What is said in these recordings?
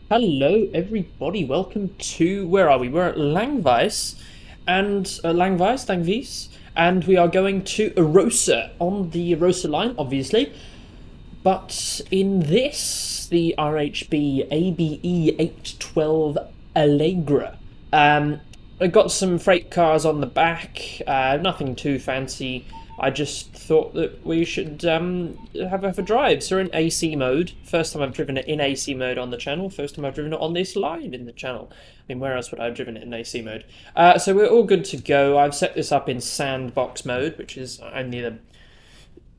Hello, everybody. Welcome to where are we? We're at Langweis, and Langweis, and we are going to Arosa on the Arosa line, obviously. But in this, the RHB ABE 812 Allegra, I got some freight cars on the back. Nothing too fancy. I just thought that we should have a drive. So we're in AC mode. First time I've driven it in AC mode on the channel. First time I've driven it on this line in the channel. I mean, where else would I have driven it in AC mode? So we're all good to go. I've set this up in sandbox mode, which is only the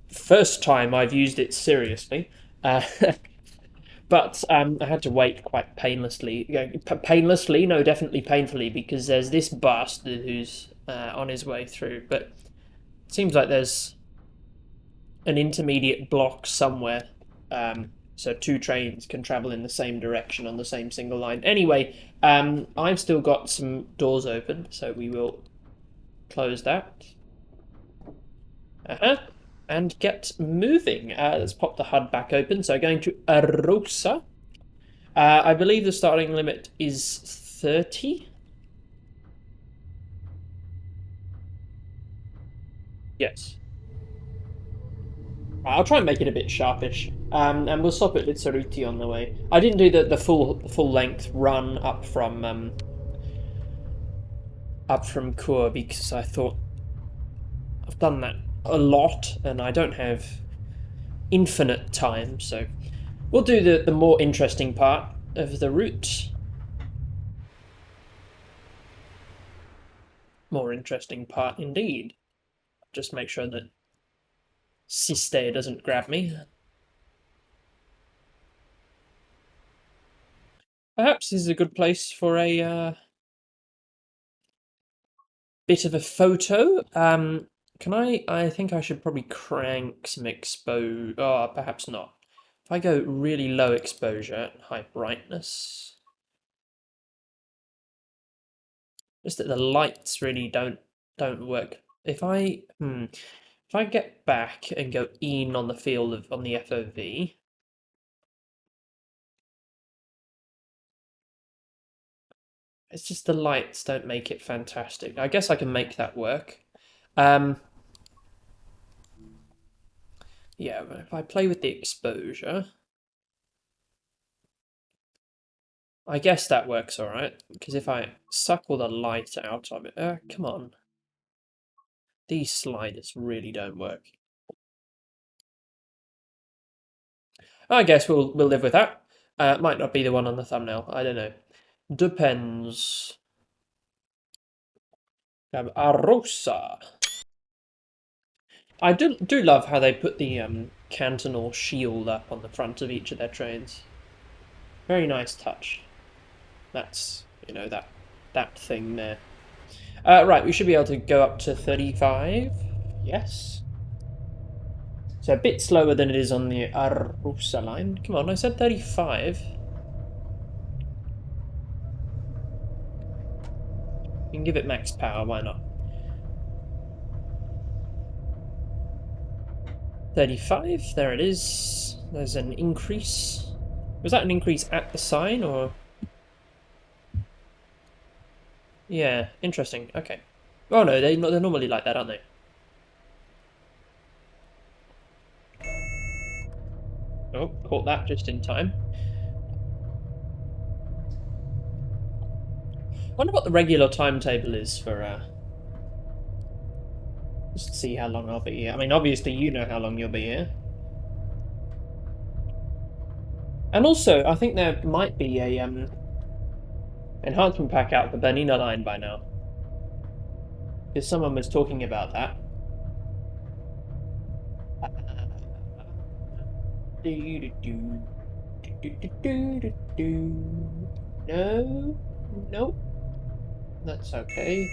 first time I've used it seriously. Uh, but I had to wait quite painlessly. Painlessly? No, definitely painfully, because there's this bastard who's on his way through. But it seems like there's an intermediate block somewhere. So two trains can travel in the same direction on the same single line. Anyway, I've still got some doors open, so we will close that. And get moving. Let's pop the HUD back open. So going to Arosa. I believe the starting limit is 30. Yes. I'll try and make it a bit sharpish. And we'll stop at Litsaruti on the way. I didn't do the full length run up from Kur because I thought I've done that a lot and I don't have infinite time, so we'll do the more interesting part of the route. More interesting part indeed. Just make sure that Siste doesn't grab me. Perhaps this is a good place for a bit of a photo. Can I think I should probably crank some expo. Oh, perhaps not. If I go really low exposure, high brightness. Just that the lights really don't work. If I get back and go in on the field of on the FOV. It's just the lights don't make it fantastic. I guess I can make that work. Yeah, but if I play with the exposure, I guess that works all right. Because if I suck all the light out of it, come on, these sliders really don't work. I guess we'll live with that. Might not be the one on the thumbnail. I don't know. Depends. Arosa. I do love how they put the cantonal shield up on the front of each of their trains. Very nice touch. That's, that thing there. Right, we should be able to go up to 35. Yes. So a bit slower than it is on the Arosa line. Come on, I said 35. You can give it max power, why not? 35, there it is. There's an increase. Was that an increase at the sign, or...? Yeah, interesting. Okay. Oh no, they're normally like that, aren't they? Oh, caught that just in time. Wonder what the regular timetable is for, just to see how long I'll be here. I mean, obviously you know how long you'll be here. And also, I think there might be a, enhancement pack out for Bernina line by now. Because someone was talking about that. No, nope, that's okay.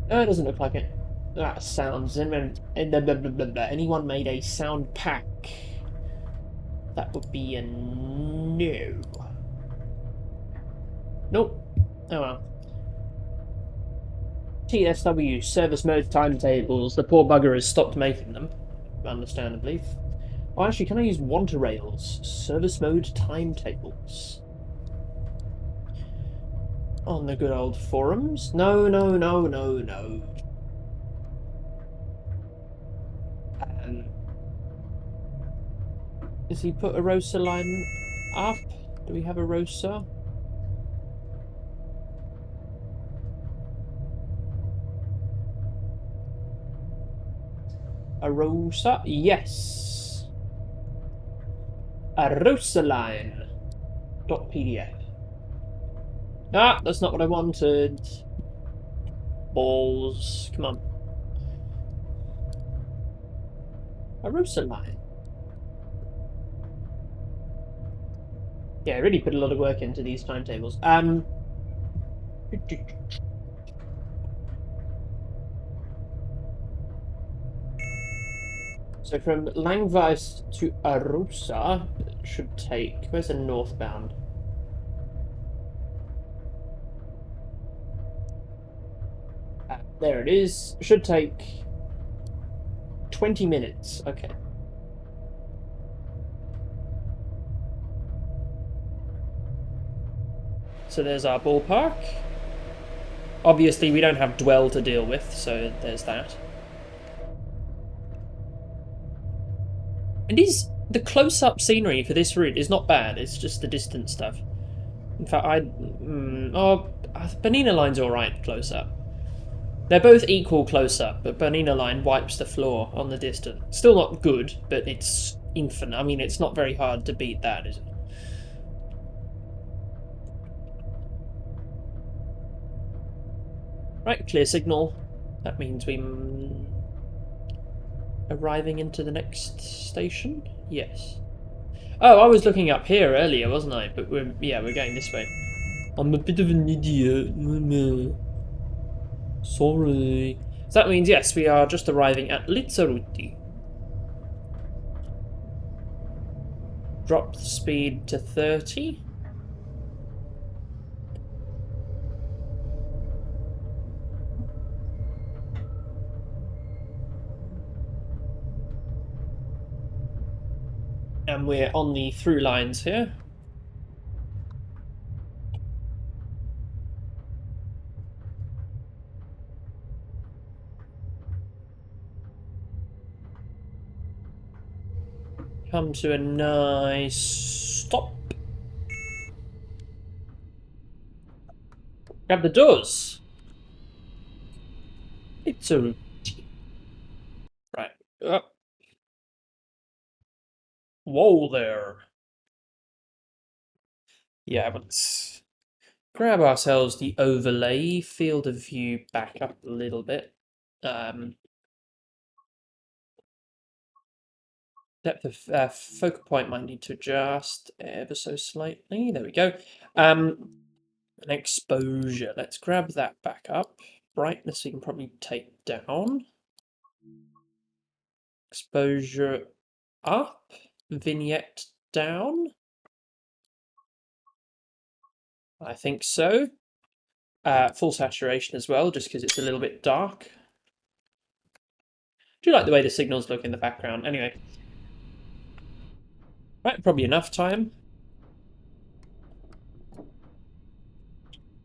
No, it doesn't look like it. That sounds. Anyone made a sound pack? That would be a no. Nope. Oh well. TSW service mode timetables. The poor bugger has stopped making them, understandably. Oh, actually, can I use Wanter Rails? Service mode timetables. On the good old forums? No, no, no, no, no. Does he put Arosa line up? Do we have Arosa? Arosa? Yes. Arosa line. .pdf. Ah, that's not what I wanted. Balls. Come on. Arosa line. Yeah, I really put a lot of work into these timetables. So from Langweiss to Arosa should take. Where's the northbound? There it is. Should take 20 minutes. Okay. So there's our ballpark. Obviously, we don't have Dwell to deal with, so there's that. And the close-up scenery for this route is not bad. It's just the distance stuff. In fact, Bernina Line's alright close-up. They're both equal close-up, but Bernina Line wipes the floor on the distance. Still not good, but it's infinite. I mean, it's not very hard to beat that, is it? Right, clear signal. That means we're arriving into the next station? Yes. Oh, I was looking up here earlier, wasn't I? But we're going this way. I'm a bit of an idiot. Sorry. So that means, yes, we are just arriving at Lizzarutti. Drop the speed to 30. And we're on the through lines here. Come to a nice stop. Grab the doors. It's a right. Whoa there. Yeah, let's grab ourselves the overlay field of view back up a little bit. Depth of focal point might need to adjust ever so slightly. There we go. An exposure. Let's grab that back up. Brightness we can probably take down. Exposure up. Vignette down. I think so. Full saturation as well, just because it's a little bit dark. Do you like the way the signals look in the background? Anyway. Right, probably enough time.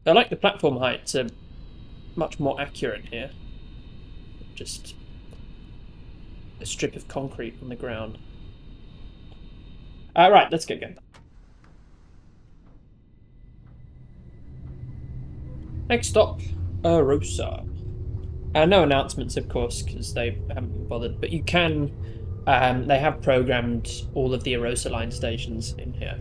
I like the platform heights are much more accurate here. Just a strip of concrete on the ground. Right, let's get going. Next stop, Arosa. No announcements, of course, because they haven't been bothered. But you can. They have programmed all of the Arosa line stations in here,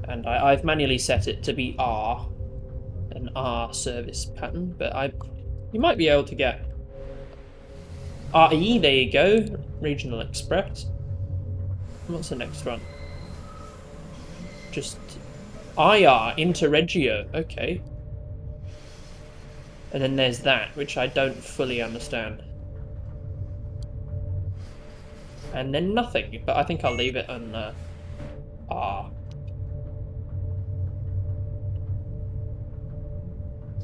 and I've manually set it to be an R service pattern. But you might be able to get RE. There you go, Regional Express. What's the next one? Just IR Interregio. Okay. And then there's that, which I don't fully understand. And then nothing, but I think I'll leave it on R.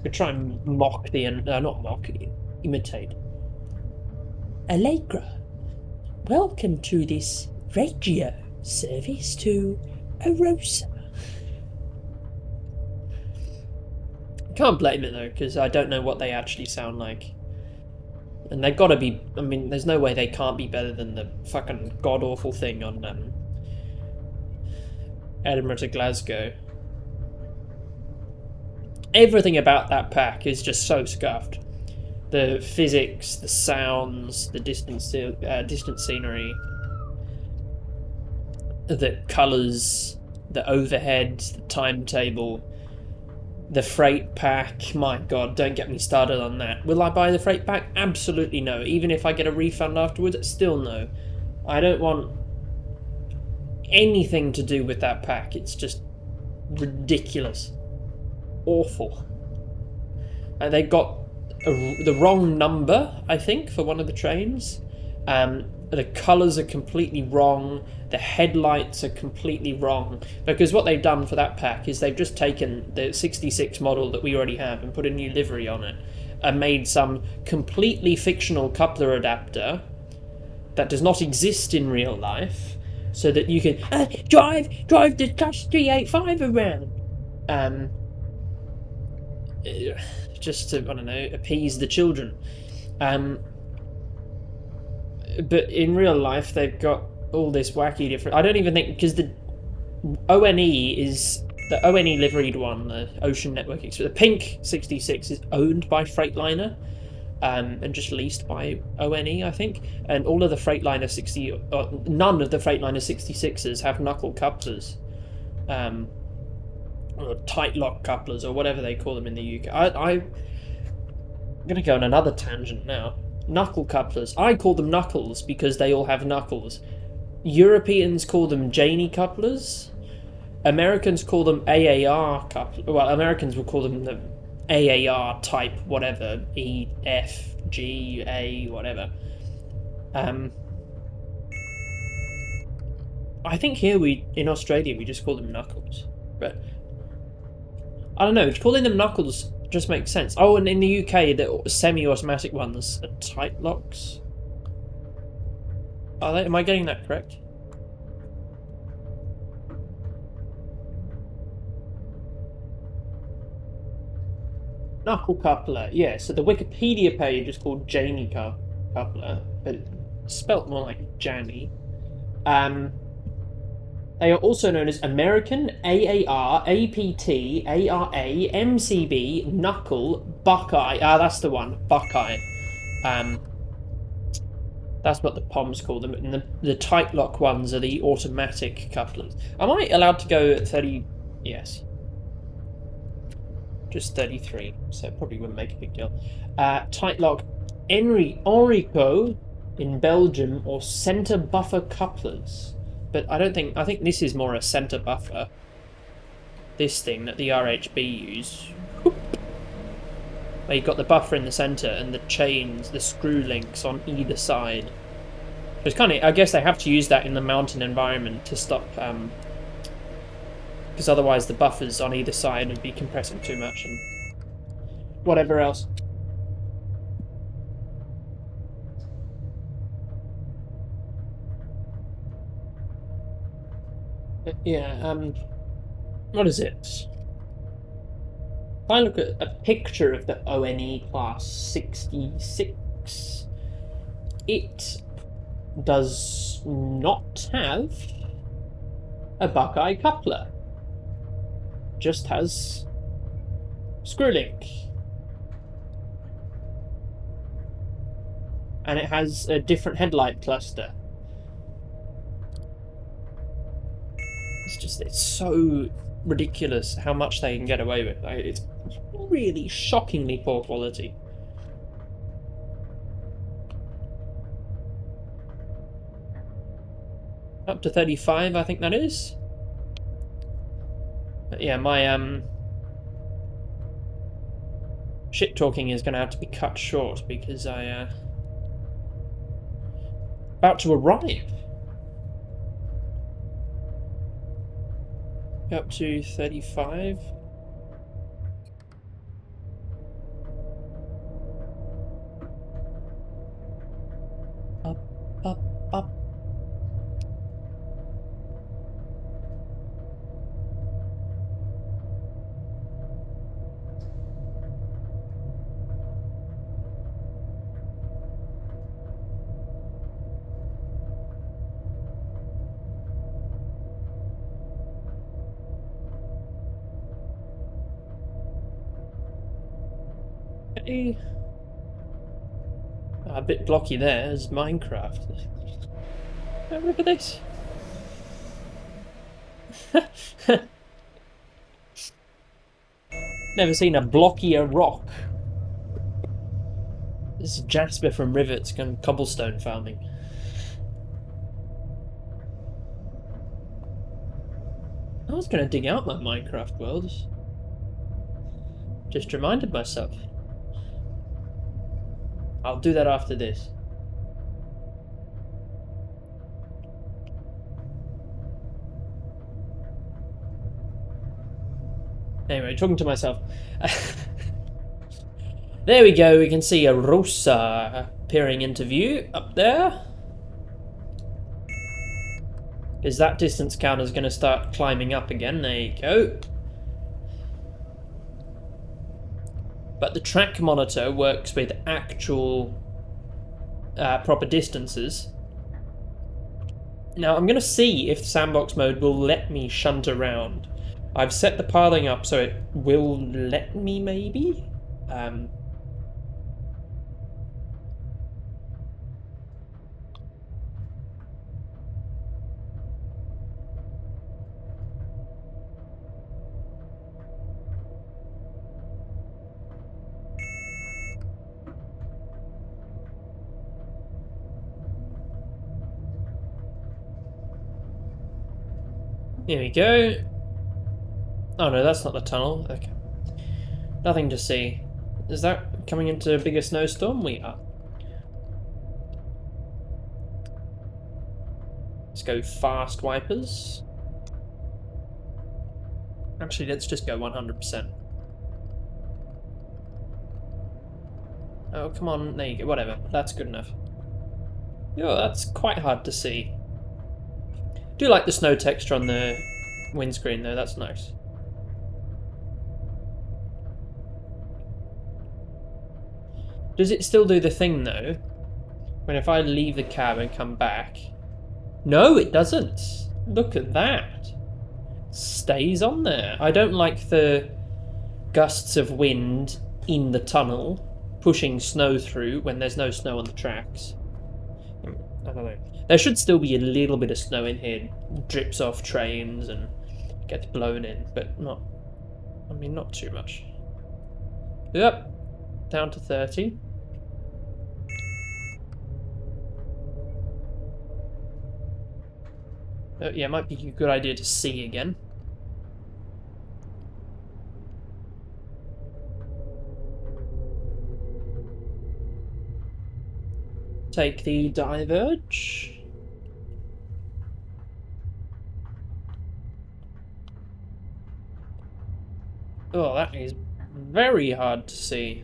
Could try and mock the not mock, imitate. Allegra, welcome to this Radio service to Arosa. Can't blame it though, because I don't know what they actually sound like. And they've got to be. I mean, there's no way they can't be better than the fucking god awful thing on Edinburgh to Glasgow. Everything about that pack is just so scuffed. The physics, the sounds, the distant scenery, the colours, the overheads, the timetable, the freight pack. My god, don't get me started on that. Will I buy the freight pack? Absolutely no. Even if I get a refund afterwards, still no. I don't want anything to do with that pack. It's just ridiculous. Awful. And they got the wrong number, I think, for one of the trains. The colours are completely wrong. The headlights are completely wrong. Because what they've done for that pack is they've just taken the 66 model that we already have and put a new livery on it. And made some completely fictional coupler adapter that does not exist in real life. So that you can drive the Class 385 around. Just to, I don't know, appease the children. But in real life, they've got all this wacky different. I don't even think, because the ONE is the ONE liveried one, the Ocean Network Express. The pink 66 is owned by Freightliner, and just leased by ONE, I think. And all of the Freightliner none of the Freightliner 66s have knuckle couplers. Or tight lock couplers, or whatever they call them in the UK. I'm gonna go on another tangent now. Knuckle couplers. I call them knuckles because they all have knuckles. Europeans call them Janey couplers. Americans call them AAR couplers. Well, Americans will call them the AAR type, whatever. E, F, G, A, whatever. I think here in Australia we just call them knuckles. But I don't know, calling them knuckles just makes sense. Oh, and in the UK, the semi-automatic ones are tight locks. Are they? Am I getting that correct? Knuckle coupler, yeah. So the Wikipedia page is called Janey coupler, but it's spelt more like Janny. They are also known as American, AAR, APT, ARA, MCB, Knuckle, Buckeye. Ah, that's the one, Buckeye. That's what the POMs call them, and the tight lock ones are the automatic couplers. Am I allowed to go at 30? Yes. Just 33, so it probably wouldn't make a big deal. Tight lock Enrico in Belgium, or centre buffer couplers. But I think this is more a centre buffer. This thing that the RHB use. Where you've got the buffer in the centre and the chains, the screw links on either side. It's kind of, I guess they have to use that in the mountain environment to stop, because otherwise the buffers on either side would be compressing too much and whatever else. Yeah, what is it? If I look at a picture of the ONE Class 66, it does not have a Buckeye coupler. Just has screw link. And it has a different headlight cluster. It's so ridiculous how much they can get away with. It's really shockingly poor quality. Up to 35, I think that is. But yeah, my shit talking is going to have to be cut short because I about to arrive. Up to 35. Up, up, up. Okay. A bit blocky there as Minecraft. Oh, look at this. Never seen a blockier rock. This is Jasper from Rivets going cobblestone farming. I was going to dig out my Minecraft world. Just reminded myself. I'll do that after this. Anyway, talking to myself. There we go, we can see Arosa peering into view up there. Is that distance counter's going to start climbing up again? There you go. But the track monitor works with actual proper distances. Now I'm going to see if sandbox mode will let me shunt around. I've set the pathing up so it will let me, maybe? Here we go. Oh no, that's not the tunnel. Okay. Nothing to see. Is that coming into a bigger snowstorm? We are. Let's go fast wipers. Actually, let's just go 100%. Oh, come on. There you go. Whatever. That's good enough. Oh, that's quite hard to see. Do like the snow texture on the windscreen though, that's nice. Does it still do the thing though? When if I leave the cab and come back? No, it doesn't. Look at that. Stays on there. I don't like the gusts of wind in the tunnel pushing snow through when there's no snow on the tracks. I don't know. There should still be a little bit of snow in here. Drips off trains and gets blown in, but not... I mean, not too much. Yep. Down to 30. Yeah, it might be a good idea to see again. Take the diverge. Oh, that is very hard to see.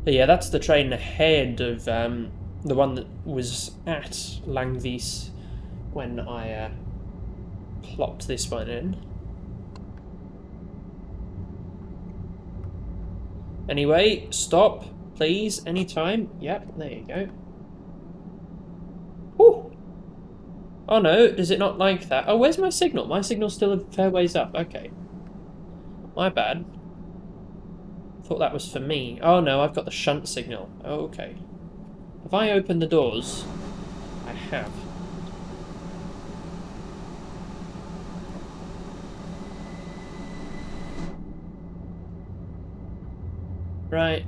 But yeah, that's the train ahead of the one that was at Langvies when I plopped this one in. Anyway, stop, please, anytime. Yep, there you go. Whew. Oh no, does it not like that? Oh, where's my signal? My signal's still a fair ways up. Okay. My bad. Thought that was for me. Oh no, I've got the shunt signal. Oh, okay. Have I opened the doors? I have. Right.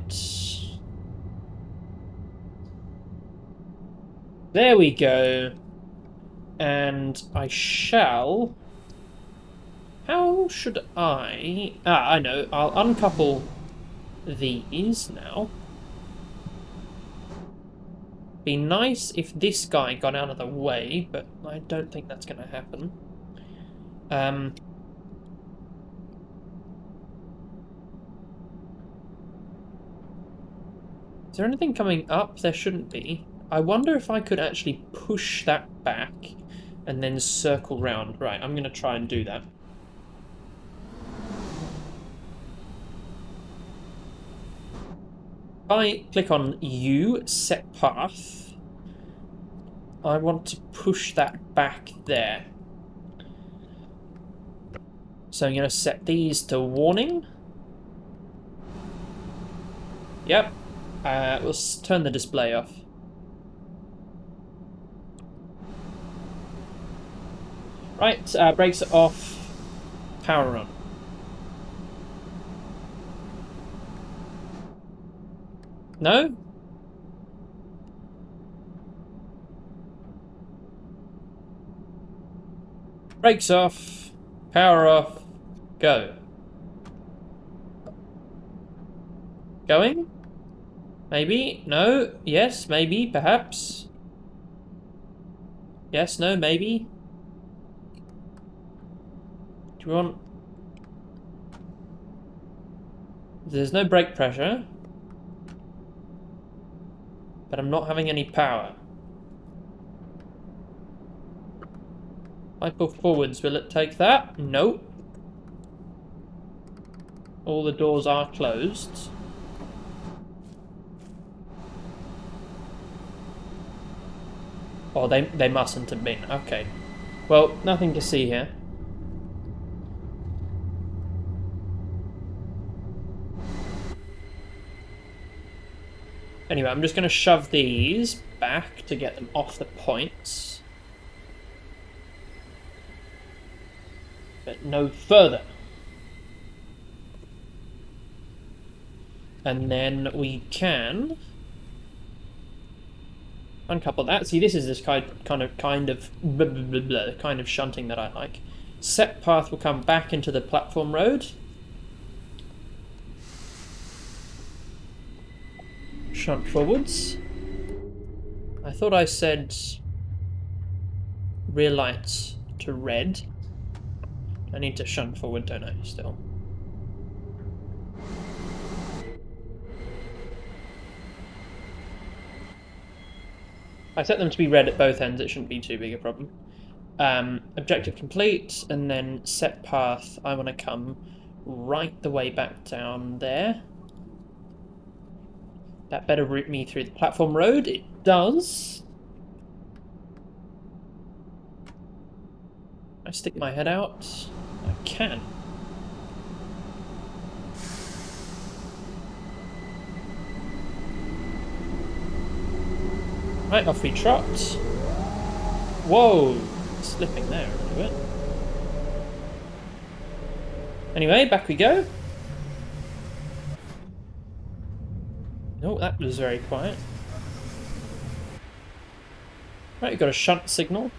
There we go. And I shall... How should I... Ah, I know. I'll uncouple these now. Be nice if this guy got out of the way, but I don't think that's going to happen. Is there anything coming up? There shouldn't be. I wonder if I could actually push that back and then circle round. Right, I'm going to try and do that. If I click on U, set path, I want to push that back there. So I'm going to set these to warning. Yep. We'll turn the display off. Right, brakes off. Power on. No? Brakes off. Power off. Go. Going? Maybe? No? Yes? Maybe? Perhaps? Yes? No? Maybe? Do we want... There's no brake pressure. But I'm not having any power. I pull forwards. Will it take that? Nope. All the doors are closed. Oh, they mustn't have been. Okay. Well, nothing to see here. Anyway, I'm just going to shove these back to get them off the points. But no further. And then we can uncouple that. See, this is this kind of shunting that I like. Set path will come back into the platform road. Shunt forwards. I thought I said rear lights to red. I need to shunt forward, don't I, still? I set them to be red at both ends, it shouldn't be too big a problem. Objective complete, and then set path, I want to come right the way back down there. That better route me through the platform road. It does. I stick my head out. I can. Right, off we trot. Whoa! Slipping there a little bit. Anyway, back we go. Oh, that was very quiet. Right, we've got a shunt signal.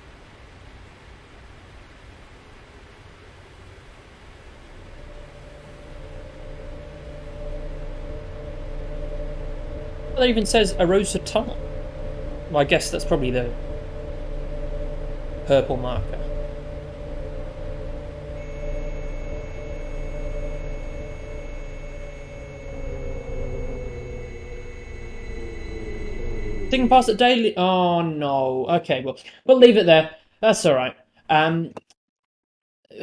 Well, it even says Arosa tunnel. Well, I guess that's probably the purple marker. Didn't pass it daily. Oh no. Okay, well, we'll leave it there. That's all right.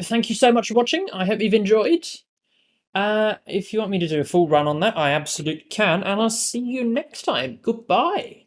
Thank you so much for watching. I hope you've enjoyed. If you want me to do a full run on that, I absolutely can, and I'll see you next time. Goodbye.